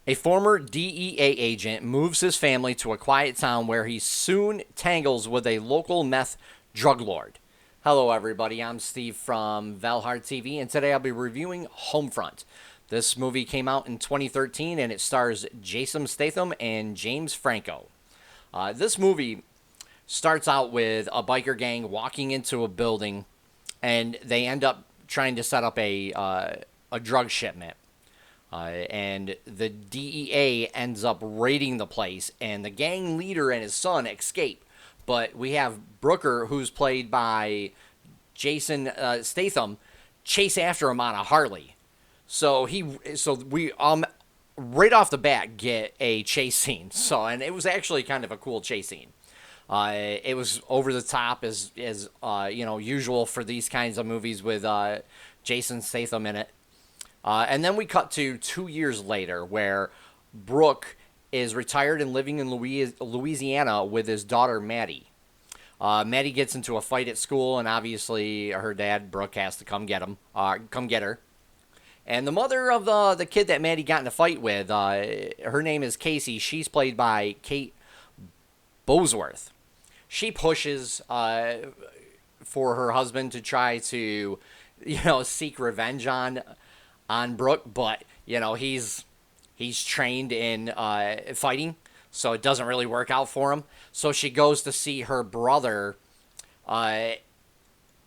A former DEA agent moves his family to a quiet town where he soon tangles with a local meth drug lord. Hello, everybody. I'm Steve from VALHARTV, and today I'll be reviewing Homefront. This movie came out in 2013, and it stars Jason Statham and James Franco. This movie starts out with a biker gang walking into a building, and they end up trying to set up a drug shipment. And the DEA ends up raiding the place, and the gang leader and his son escape. But we have Brooker, who's played by Jason Statham, chase after him on a Harley. So we right off the bat get a chase scene. And it was actually kind of a cool chase scene. It was over the top as usual for these kinds of movies with Jason Statham in it. And then we cut to 2 years later, where Brooke is retired and living in Louisiana with his daughter, Maddie. Maddie gets into a fight at school, and obviously her dad, Brooke, has to come get her. And the mother of the kid that Maddie got in a fight with, her name is Casey. She's played by Kate Bosworth. She pushes for her husband to try to, seek revenge on Brooke, but he's trained in fighting, so it doesn't really work out for him. So she goes to see her brother,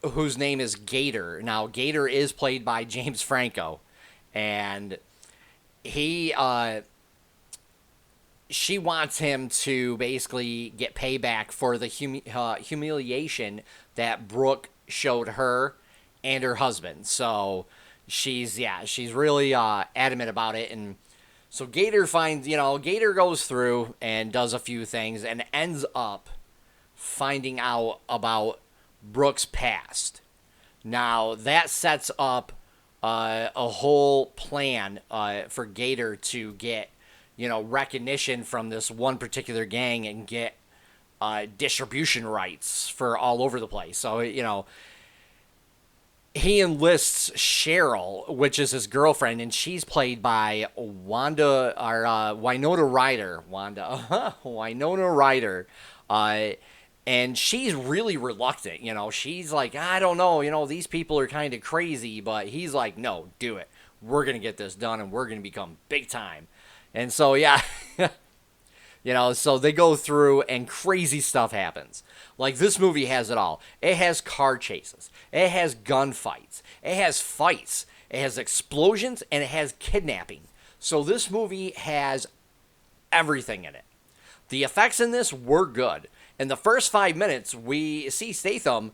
whose name is Gator. Now, Gator is played by James Franco, and she wants him to basically get payback for the humiliation that Brooke showed her and her husband. So she's really adamant about it. And so Gator goes through and does a few things and ends up finding out about Brooke's past. Now that sets up a whole plan for Gator to get recognition from this one particular gang and get distribution rights for all over the place. So he enlists Cheryl, which is his girlfriend, and she's played by Winona Ryder. Winona Ryder. And she's really reluctant. She's like, I don't know. These people are kind of crazy. But he's like, no, do it. We're going to get this done, and we're going to become big time. And so, yeah. So they go through and crazy stuff happens. Like, this movie has it all. It has car chases. It has gunfights. It has fights. It has explosions, and it has kidnapping. So this movie has everything in it. The effects in this were good. In the first 5 minutes, we see Statham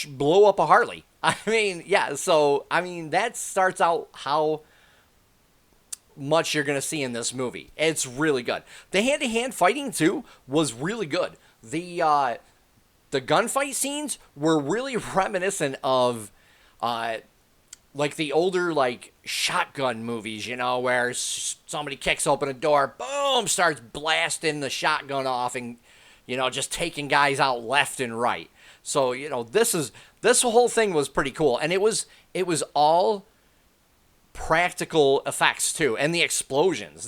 blow up a Harley. That starts out how much you're going to see in this movie. It's really good. The hand-to-hand fighting, too, was really good. The gunfight scenes were really reminiscent of, the older, shotgun movies, where somebody kicks open a door, boom, starts blasting the shotgun off and, just taking guys out left and right. So, this whole thing was pretty cool. And it was all practical effects too, and the explosions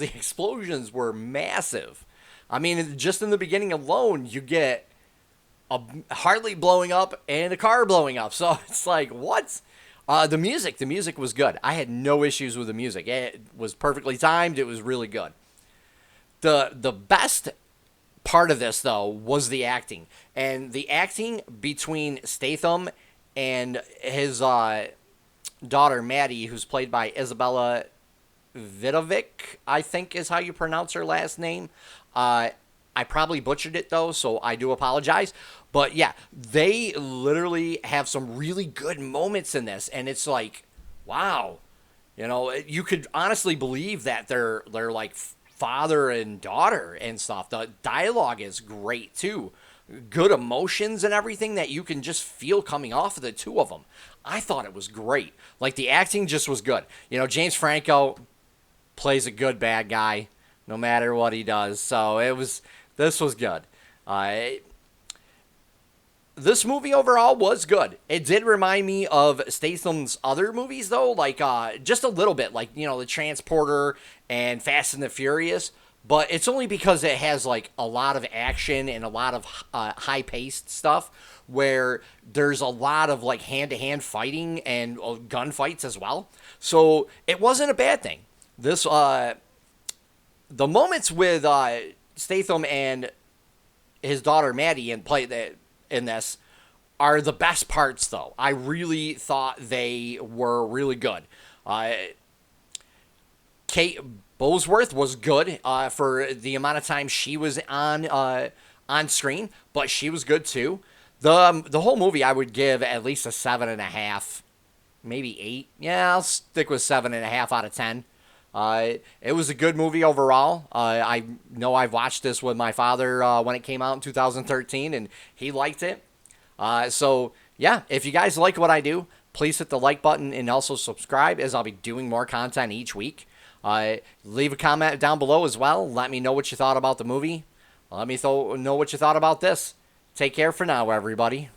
were massive. Just in the beginning alone, you get a Harley blowing up and a car blowing up, so it's like, what? The music was good. I had no issues with the music. It was perfectly timed. It was really good. The best part of this, though, was the acting, and the acting between Statham and his daughter Maddie, who's played by Isabella Vidovic, I think is how you pronounce her last name. I probably butchered it though, so I do apologize. But yeah, they literally have some really good moments in this, and it's like, wow, you could honestly believe that they're like father and daughter and stuff. The dialogue is great too. Good emotions and everything that you can just feel coming off of the two of them. I thought it was great. Like, the acting just was good. James Franco plays a good bad guy no matter what he does. So this was good. this movie overall was good. It did remind me of Statham's other movies, though, like just a little bit, like, you know, The Transporter and Fast and the Furious. But it's only because it has like a lot of action and a lot of high-paced stuff where there's a lot of like hand-to-hand fighting and gunfights as well. So it wasn't a bad thing. This the moments with Statham and his daughter Maddie in this are the best parts, though. I really thought they were really good. Kate Bosworth was good for the amount of time she was on screen, but she was good too. The whole movie I would give at least a 7.5, maybe 8. Yeah, I'll stick with 7.5 out of 10. It was a good movie overall. I know I've watched this with my father when it came out in 2013, and he liked it. So, yeah, if you guys like what I do, please hit the like button and also subscribe, as I'll be doing more content each week. Leave a comment down below as well. Let me know what you thought about the movie. Let me know what you thought about this. Take care for now, everybody.